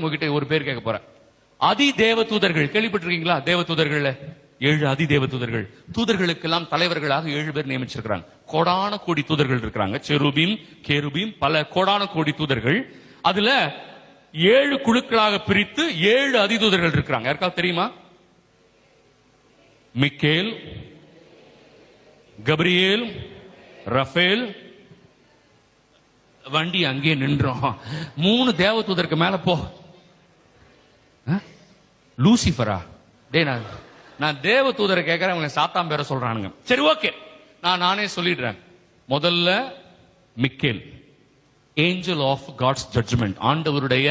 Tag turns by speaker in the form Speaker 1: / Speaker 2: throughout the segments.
Speaker 1: உங்ககிட்ட ஒரு பேர் கேட்க போறேன். அதி தேவ தூதர்கள் கேள்விப்பட்டிருக்கீங்களா? தேவ தூதர்கள் 7 அதி தேவ தூதர்கள். தூதர்களுக்கெல்லாம் தலைவர்களாக 7 பேர் நியமிச்சிருக்கிறாங்க. கோடான கோடி தூதர்கள் இருக்கிறாங்க. செருபீம், கேருபீம், பல கோடான கோடி தூதர்கள். அதுல 7 குழுக்களாக பிரித்து 7 அதிதூதர்கள் இருக்கிறாங்க. யாருக்காவது தெரியுமா? Michael, Gabriel, Raphael. வண்டி அங்கே நின்றோம். 3 தேவ தூதருக்கு மேல போ. லூசிபரா? டே, நான் தேவ தூதரை கேட்கிறேன், அவங்க சாத்தான் பேர சொல்றானுங்க. சரி, ஓகே, நானே சொல்லிடுறேன். முதல்ல Michael, angel of God's judgement, ஆண்டவருடைய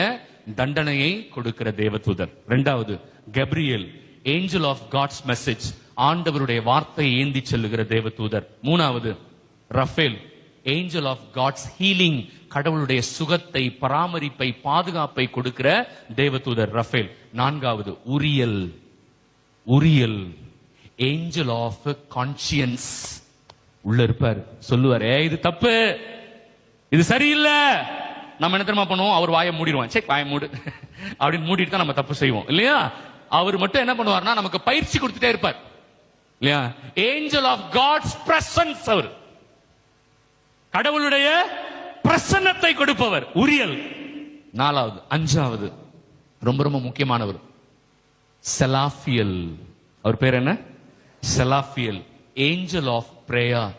Speaker 1: தண்டனையை கொடுக்கிற தேவதூதர். இரண்டாவது Gabriel, angel of God's message, ஆண்டவருடைய வார்த்தையை ஏந்தி செல்லுகிற தேவதூதர். மூணாவது Raphael, angel of God's healing, கடவுளுடைய சுகத்தை, பராமரிப்பை, பாதுகாப்பை கொடுக்கிற தேவதூதர் ரஃபேல். நான்காவது உரியல், ஏஞ்சல் ஆஃப் கான்சியன்ஸ். உள்ள இருப்பார், சொல்லுவார், இது தப்பு, இது சரியில்லை. நம்ம என்ன தெரியுமா பண்ணுவோம்? அவர் வாயை மூடிடுவான். சே, வாயை மூடு அப்படின்னு மூடிட்டு தான் நம்ம தப்பு செய்வோம் இல்லையா? அவர் மட்டும் என்ன பண்ணுவார்னா நமக்கு பயிற்சி கொடுத்துட்டே இருப்பார் இல்லையா? ஏஞ்சல் ஆஃப் காட்ஸ் பிரசன்ஸ், அவர் கடவுளுடைய பிரசன்னத்தை கொடுப்பவர் உரியல். நாலாவது, அஞ்சாவது ரொம்ப ரொம்ப முக்கியமானவர் செலாஃபியல். அவர் பேர் என்ன? செலாஃபியல், ஏஞ்சல் ஆஃப் பிரேயர்.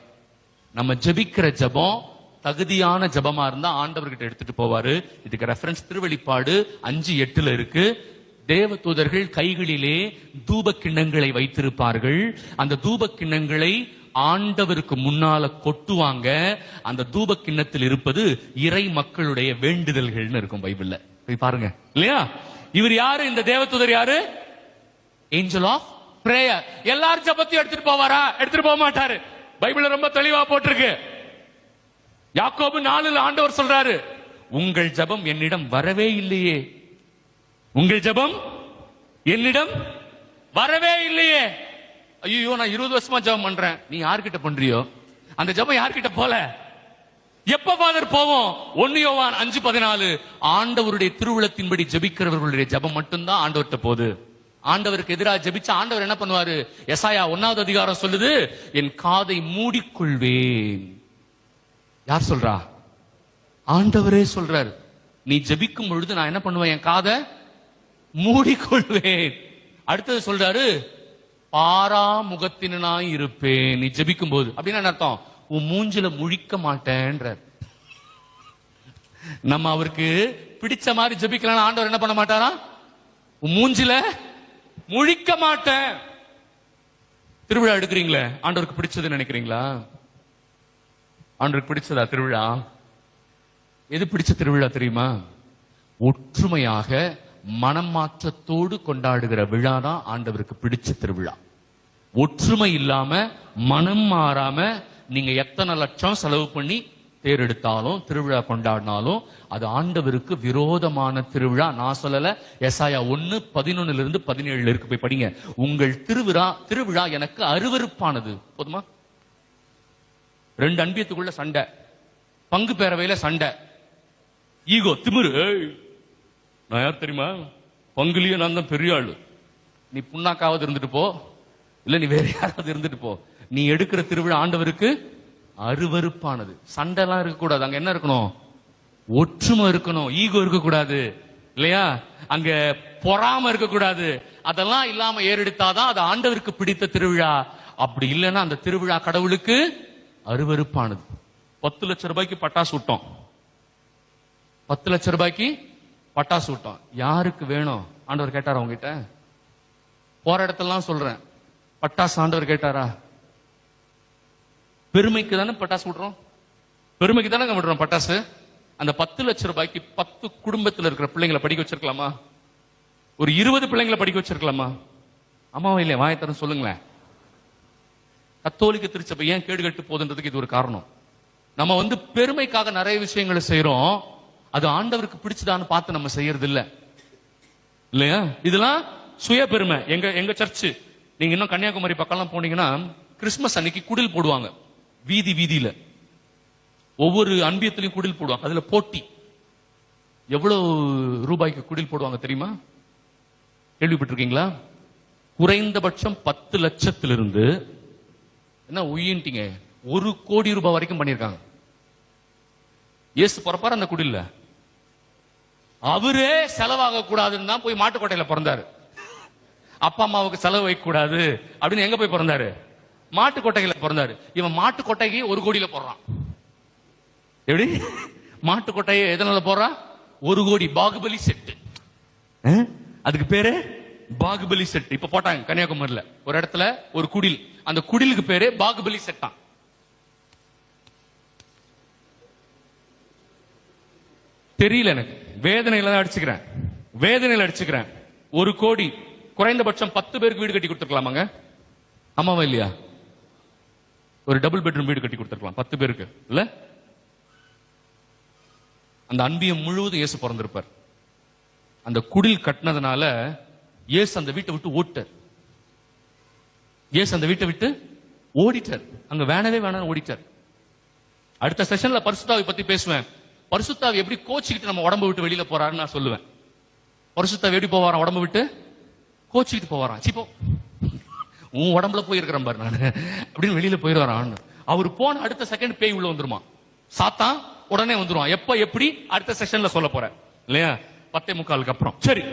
Speaker 1: நம்ம ஜெபிக்கிற ஜெபம் தகுதியான ஜெபமா இருந்தா ஆண்டவர்கிட்ட எடுத்துட்டு போவாரு. இதுக்கு ரெஃபரன்ஸ் திருவெளிப்பாடு 5:8 இருக்கு. தேவ தூதர்கள் கைகளிலே தூப கிண்ணங்களை வைத்திருப்பார்கள். அந்த தூப கிண்ணங்களை ஆண்டவருக்கு முன்னால கொட்டுவாங்க. அந்த தூப கிண்ணத்தில் இருப்பது இறை மக்களுடைய வேண்டுதல்கள்னு இருக்கும் பைபிள்ல. போய் பாருங்க இல்லையா? இவர் யாரு? இந்த தேவதூதர் யாரு? Angel of prayer. எல்லாரும் ஜெபத்தையும் எடுத்துட்டு போவாரா? எடுத்துட்டு போக மாட்டாரு. பைபிள்ல ரொம்ப தெளிவா போட்டிருக்கு. யாக்கோபு 4 ஆண்டவர் சொல்றாரு, உங்கள் ஜெபம் என்னிடம் வரவே இல்லையே, உங்கள் ஜெபம் என்னிடம் வரவே இல்லையே. ஐயோ, நான் 20 வருஷமா ஜெபம் பண்றேன். நீ யார்கிட்ட பண்றியோ அந்த ஜெபம் யார்கிட்ட போல? எப்ப ஃபாதர் போவோம்? 1 யோவான் 5:14, ஆண்டவருடைய திருவுளத்தின்படி ஜெபிக்கிறவர்களுடைய ஜெபம் மட்டும்தான் ஆண்டவர்கிட்ட போகுது. ஆண்டவருக்கு எதிராக ஜெபிச்சா ஆண்டவர் என்ன பண்ணுவாரு? எசாயா 1வது அதிகாரம் சொல்லுது, என் காதை மூடிக்கொள்வேன். யார் சொல்றா? ஆண்டவரே சொல்றார். நீ ஜெபிக்கும் பொழுது நான் என்ன பண்ணுவேன்? என் காதை மூடிக்கொள்வேன். அடுத்தது சொல்றாரு, பாராமுகத்தினாய் இருப்பேன் நீ ஜெபிக்கும் போது. அப்படின்னு அர்த்தம், உன் மூஞ்சில முழிக்க மாட்டேன்றார். நம்ம அவருக்கு பிடிச்ச மாதிரி ஜெபிக்கலாம், ஆண்டவர் என்ன பண்ண மாட்டாரா? உன் மூஞ்சில முழிக்க மாட்டேன். திருவிழா எடுக்கிறீங்களே, ஆண்டவருக்கு பிடிச்சது நினைக்கிறீங்களா? ஆண்டவருக்கு பிடிச்சதா திருவிழா? எது பிடிச்ச திருவிழா தெரியுமா? ஒற்றுமையாக மனம் மாற்றத்தோடு கொண்டாடுகிற விழா தான் ஆண்டவருக்கு பிடிச்ச திருவிழா. ஒற்றுமை இல்லாம, மனம் மாறாம நீங்க எத்தனை லட்சம் செலவு பண்ணி தேரெடுத்தாலும் திருவிழா கொண்டாடினாலும் அது ஆண்டவருக்கு விரோதமான திருவிழா. நான் சொல்லல, எசாயா 1:11-17 இருக்கு, போய் படிங்க. உங்கள் திருவிழா எனக்கு அருவருப்பானது. போதுமா? 2 அன்பியத்துக்குள்ள சண்டை, பங்கு பேரவையில சண்டை, ஈகோ, திமிரு. நான் யார் தெரியுமா? பங்குலயே நான் தான் பெரிய ஆளு. நீ புண்ணாக்காவது இருந்துட்டு போ, இல்ல நீ வேற யாராவது இருந்துட்டு போ. நீ எடுக்கிற திருவிழா ஆண்டவருக்கு அருவருப்பானது. சண்டை எல்லாம் இருக்க கூடாது. அங்க என்ன இருக்கணும்? ஒற்றுமை இருக்கணும். ஈகோ இருக்க கூடாது இல்லையா? அங்க பொறாம இருக்க கூடாது. அதெல்லாம் இல்லாம ஏறெடுத்தாதான் அது ஆண்டவருக்கு பிடித்த திருவிழா. அப்படி இல்லைன்னா அந்த திருவிழா கடவுளுக்கு அருவருப்பானது. 10 லட்சம் ரூபாய்க்கு பட்டாசு விட்டோம். 10 லட்சம் ரூபாய்க்கு பட்டாசு விட்டோம். யாருக்கு வேணும்? ஆண்டவர் கேட்டாரா உங்ககிட்ட? போற இடத்தெல்லாம் சொல்றேன், பட்டாசு ஆண்டவர் கேட்டாரா? பெருமைக்கு தானே பட்டாசு விடுறோம், பெருமைக்கு தானே விடுறோம் பட்டாசு. அந்த 10 லட்சம் ரூபாய்க்கு 10 குடும்பத்தில் இருக்கிற பிள்ளைங்களை படிக்க வச்சிருக்கலாமா? ஒரு 20 பிள்ளைங்களை படிக்க வச்சிருக்கலாமா? அம்மாவா இல்லையா? வாயத்தரம் சொல்லுங்களேன். கத்தோலிக்க திருச்சபை ஏன் கேடு கட்டு போகுதுன்றதுக்கு இது ஒரு காரணம். நம்ம பெருமைக்காக நிறைய விஷயங்களை செய்யறோம். அது ஆண்டவருக்கு பிடிச்சதான்னு பார்த்து நம்ம செய்யறது இல்ல இல்லையா? இதெல்லாம் சுய பெருமை. எங்க சர்ச்சு, நீங்க இன்னும் கன்னியாகுமரி பக்கம்லாம் போனீங்கன்னா கிறிஸ்துமஸ் அன்னைக்கு குடில் போடுவாங்க. வீதியில ஒவ்வொரு அன்பியத்திலையும் குடில் போடுவாங்க. அதுல போட்டி, எவ்வளவு ரூபாய்க்கு குடில் போடுவாங்க தெரியுமா? கேள்விப்பட்டிருக்கீங்களா? குறைந்தபட்சம் 10 லட்சத்திலிருந்து என்ன உயின்ட்டீங்க 1 கோடி ரூபாய் வரைக்கும் பண்ணிருக்காங்க. இயேசு பிறப்பார் அந்த குடில்ல. அவரே செலவாக கூடாதுன்னு தான் போய் மாட்டுக்கொட்டையில பிறந்தாரு. அப்பா அம்மாவுக்கு செலவு வைக்க கூடாது அப்படின்னு எங்க போய் பிறந்தாரு? மாட்டுக்கொட்டையில பிறந்தாரு. இவன் மாட்டுக்கொட்டைக்கு 1 கோடியில போடுறான். எப்படி? மாட்டுக்கொட்டையை எதனால போடுறான்? 1 கோடி. பாகுபலி செட்டு. அதுக்கு பேரு பாகுபலி செட். இப்ப போட்டாங்க கன்னியாகுமரியில ஒரு இடத்துல ஒரு குடில். அந்த குடிலுக்கு பேரு பாகுபலி செட்டான். தெரியல எனக்கு. வேதனையில தான் அடிச்சுக்கிறேன். வேதனையில அடிச்சுக்கிறேன். 1 கோடி. குறைந்தபட்சம் 10 பேருக்கு வீடு கட்டி கொடுத்துருக்கலாமாங்க? ஆமாவா இல்லையா? ஒரு டபுள் பெட்ரூம் வீடு கட்டி கொடுத்துருக்கலாம் 10 பேருக்கு இல்ல? அந்த அன்பியம் முழுவதும் இயேசு பிறந்திருப்பார். அந்த குடில் கட்டினதுனால இயேசு அந்த வீட்டை விட்டு ஓட்டார். இயேசு அந்த வீட்டை விட்டு ஓடிட்டார். அங்க வேணவே வேணாம் ஓடிட்டார். அடுத்த செஷன்ல பரிசுத்தாவை பத்தி பேசுவேன். பரிசுத்தாவை எப்படி கோச்சிக்கிட்டு நம்ம உடம்பு விட்டு வெளியில போறாருன்னு நான் சொல்லுவேன். பரிசுத்தாவை எப்படி போவாராம்? உடம்பு விட்டு கோச்சிக்கிட்டு போவாராம். சிப்போ உன் உடம்புல போயிருக்கிறேன் பாரு நான் அப்படின்னு வெளியில போயிடுவாரான். அவர் போன அடுத்த செகண்ட் பேய் உள்ள வந்துருமா. சாத்தான் உடனே வந்துருவான். எப்ப எப்படி அடுத்த செஷன்ல சொல்ல போறேன் இல்லையா? 10:45 அப்புறம். சரி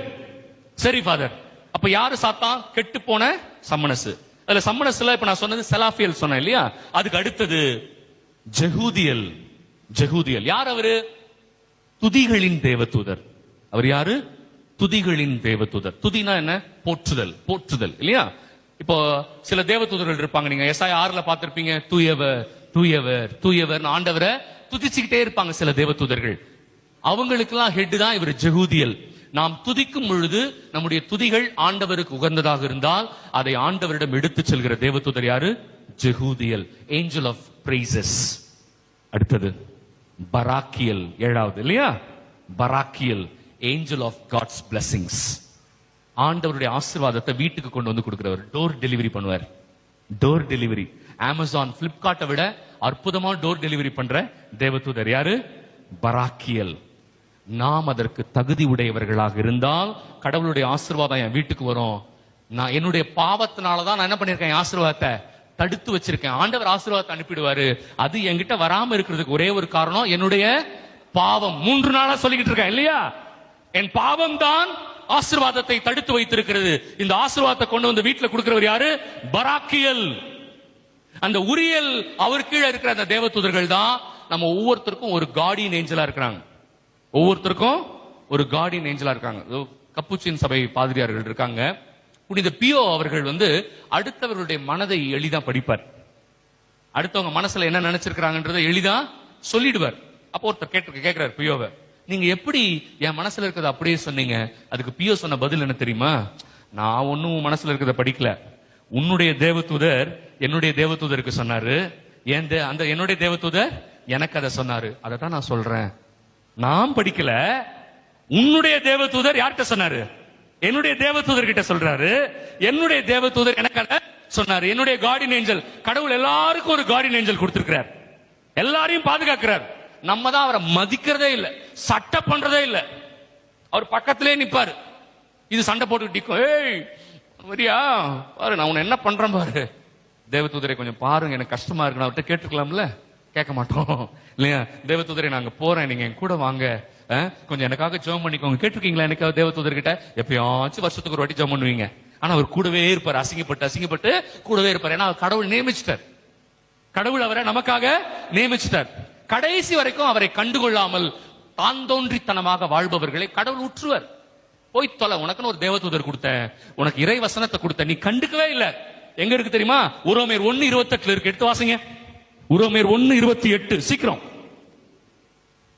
Speaker 1: சரி ஃபாதர். அப்ப யாரு சாத்தான்? கெட்டு போன சம்மனசு. அதுல சம்மனசுல இப்ப நான் சொன்னது செலாஃபியல் சொன்னேன் இல்லையா? அதுக்கு அடுத்தது ஜெகூதியல். ஜெகூதியல் யார்? அவரு துதிகளின் தேவதூதர். அவர் யாரு? துதிகளின் தேவதூதர். துதினா என்ன? போற்றுதல். போற்றுதல் இல்லையா? இப்போ சில தேவதூதர்கள் இருப்பாங்க. நீங்க எஸ்ஐயா 6ல பார்த்திருப்பீங்க. தூயவர் தூயவர் தூயவர் ஆண்டவரை துதிச்சுக்கிட்டே இருப்பாங்க சில தேவதூதர்கள். அவங்களுக்கெல்லாம் ஹெட் தான் இவர் ஜெகூதியல். நாம் துதிக்கும் பொழுது நம்முடைய துதிகள் ஆண்டவருக்கு உகந்ததாக இருந்தால் அதை ஆண்டவரிடம் எடுத்துச் செல்கிற தேவதூதர் யாரு? ஜெகூதியல். Angel of praises. அடுத்தது பராக்கியல். 7வது இல்லையா? Barachiel. Angel of God's blessings. ஆண்டவருடைய ஆசீர்வாதத்தை வீட்டுக்கு கொண்டு வந்து கொடுக்கிறவர். டோர் டெலிவரி பண்ணுவார். Door delivery. அமேசான், பிளிப்கார்ட்டை விட அற்புதமா டோர் டெலிவரி பண்ற தேவதூதர் யாரு? பராக்கியல். நாம் அதற்கு தகுதி உடையவர்களாக இருந்தால் கடவுளுடைய ஆசீர்வாதம் என் வீட்டுக்கு வரும். நான் என்னுடைய பாவத்தினாலதான் நான் என்ன பண்ணிருக்கேன்? ஆசீர்வாதத்தை தடுத்து வச்சிருக்கேன். ஆண்டவர் ஆசீர்வாதத்தை அனுப்பிடுவாரு. அது என்கிட்ட வராம இருக்கிறதுக்கு ஒரே ஒரு காரணம் என்னுடைய பாவம். 3 நாளா சொல்லிக்கிட்டு இருக்கேன் இல்லையா? என் பாவம் தான் ஆசீர்வாதத்தை தடுத்து வைத்திருக்கிறது. இந்த ஆசீர்வாதத்தை கொண்டு வந்து வீட்டுல கொடுக்கிறவர் யாரு? பராக்கியல். அந்த உரியல் அவர் கீழே இருக்கிற அந்த தேவதூதர்கள் தான் நம்ம ஒவ்வொருத்தருக்கும் ஒரு கார்டியன் ஏஞ்சலா இருக்கிறாங்க. ஒவ்வொருத்தருக்கும் ஒரு கார்டியன் ஏஞ்சலா இருக்காங்க. கப்புச்சின் சபை பாதிரியார்கள் இருக்காங்க. புனித பியோ அவர்கள் அடுத்தவர்களுடைய மனதை எளிதா படிப்பார். அடுத்தவங்க மனசுல என்ன நினைச்சிருக்கிறாங்கன்றதை எளிதா சொல்லிடுவார். அப்போ ஒருத்தர் கேட்கிறார் பியோவை, நீங்க எப்படி என் மனசுல இருக்கிறத அப்படியே சொன்னீங்க? அதுக்கு பியோ சொன்ன பதில் என்ன தெரியுமா? நான் ஒன்னும் மனசுல இருக்கிறத படிக்கல. உன்னுடைய தேவதூதர் என்னுடைய தேவதூதருக்கு சொன்னாரு. அந்த என்னுடைய தேவதூதர் எனக்கு அதை சொன்னாரு. அதை தான் நான் சொல்றேன். நான் படிக்கல. உன்னுடைய தேவதூதர் யார்கிட்ட சொன்னாரு? என்னுடைய தேவதூதர் கிட்ட சொல்றாரு. என்னுடைய தேவதூதர் எனக்கு அதை சொன்னாரு. என்னுடைய கார்டியன் ஏஞ்சல். கடவுள் எல்லாருக்கும் ஒரு கார்டியன் ஏஞ்சல் கொடுத்திருக்கிறார். எல்லாரையும் பாதுகாக்கிறார். நம்ம தான் அவரை மதிக்கிறதே இல்ல, சட்டை பண்றதே இல்ல. அவர் பக்கத்திலே நிப்பாரு. இது சண்டை போட்டுக்கிட்டு, ஏய் வரியா பாரு நான் உன்னை என்ன பண்றேன் பாரு. தேவதூதரை கொஞ்சம் பாருங்க, எனக்கு கஷ்டமா இருக்கு. அவர்கிட்ட கேட்டுக்கலாம்ல? கேட்க மாட்டோம் இல்லையா? தேவதூதரை நாங்க போறேன், நீங்க என் கூட வாங்க, கொஞ்சம் எனக்காக ஜெபம் பண்ணிக்கோங்க. கேட்டிருக்கீங்களா எனக்காக தேவதூதர் கிட்ட? எப்பயாச்சும் வருஷத்துக்கு ஒரு வாட்டி ஜெபம் பண்ணுவீங்க. ஆனா அவர் கூடவே இருப்பார். அசிங்கப்பட்டு கூடவே இருப்பார். ஏன்னா கடவுள் நியமிச்சிட்டார். கடவுள் அவரை நமக்காக நியமிச்சிட்டார். கடைசி வரைக்கும் அவரை கண்டுகொள்ளாமல் தான் தோன்றித்தனமாக வாழ்பவர்களை கடவுள் உற்றுவர். போய் தொலை, உனக்குன்னு ஒரு தேவதூதர் கொடுத்தேன், உனக்கு இறை வசனத்தை கொடுத்த, நீ கண்டுக்கவே இல்ல. எங்க இருக்கு தெரியுமா? உரோமையர் 1:28 இருக்கு. எடுத்து வாசிங்க. உரோமையர் 1:28. சீக்கிரம்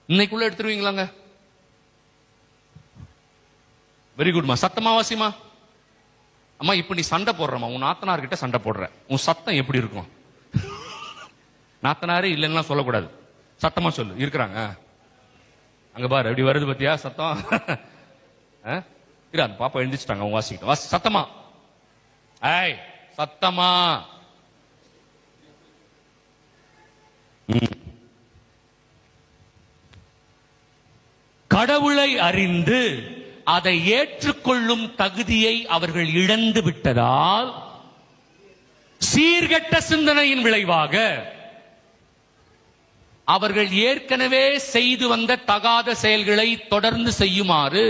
Speaker 1: இன்னைக்குள்ள எடுத்துருவீங்களாங்க? வெரி குட்மா. சத்தமா வாசிமா. அம்மா இப்ப நீ சண்டை போடுறமா, உன் நாத்தனார் கிட்ட சண்டை போடுற, உன் சத்தம் எப்படி இருக்கும்? நாத்தனாரு இல்லைன்னா சொல்லக்கூடாது, சத்தமா சொல்லு. இருக்கிறாங்க அங்க பாரு, எப்படி வருது பத்தியா சத்தம்? அந்த பாப்பா எழுந்திரிச்சிட்டாங்க, அவங்க வாசிக்கிட்டோம். சத்தமா, ஏய் சத்தமா. கடவுளை அறிந்து அதை ஏற்றுக்கொள்ளும் தகுதியை அவர்கள் இழந்து விட்டதால் சீர்கெட்ட சிந்தனையின் விளைவாக அவர்கள் ஏற்கனவே செய்து வந்த தகாத செயல்களை தொடர்ந்து செய்யுமாறு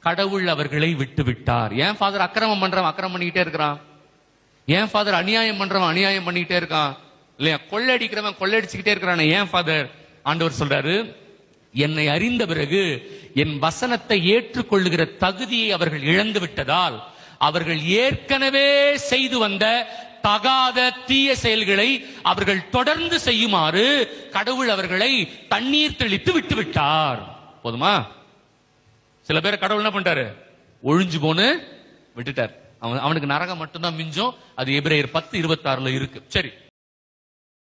Speaker 1: கடவுள் அவர்களை விட்டுவிட்டார். ஏன் ஃபாதர் அக்கிரமம் பண்றவன் அக்கிரமம் பண்ணிக்கிட்டே இருக்கிறான்? ஏன் ஃபாதர் அநியாயம் பண்றவன் அநியாயம் பண்ணிக்கிட்டே இருக்கான்? இல்லையா, கொள்ளையடிக்கிறவன் கொள்ளையடிச்சுக்கிட்டே இருக்கிறான். ஏன் ஃபாதர்? ஆண்டவர் சொல்றாரு, என்னை அறிந்த பிறகு என் வசனத்தை ஏற்றுக்கொள்ளுகிற தகுதியை அவர்கள் இழந்து விட்டதால் அவர்கள் ஏற்கனவே செய்து வந்த தகாத தீய செயல்களை அவர்கள் தொடர்ந்து செய்யுமாறு கடவுள் அவர்களை தண்ணீர் தெளித்து விட்டுவிட்டார். போதுமா? சில பேர் கடவுள் என்ன பண்ணிட்டாரு? ஒழிஞ்சு போன்னு விட்டுட்டார். அவனுக்கு நரகம் மட்டும்தான் மிஞ்சம். அது எபிரேயர் 10:26 இருக்கு. சரி,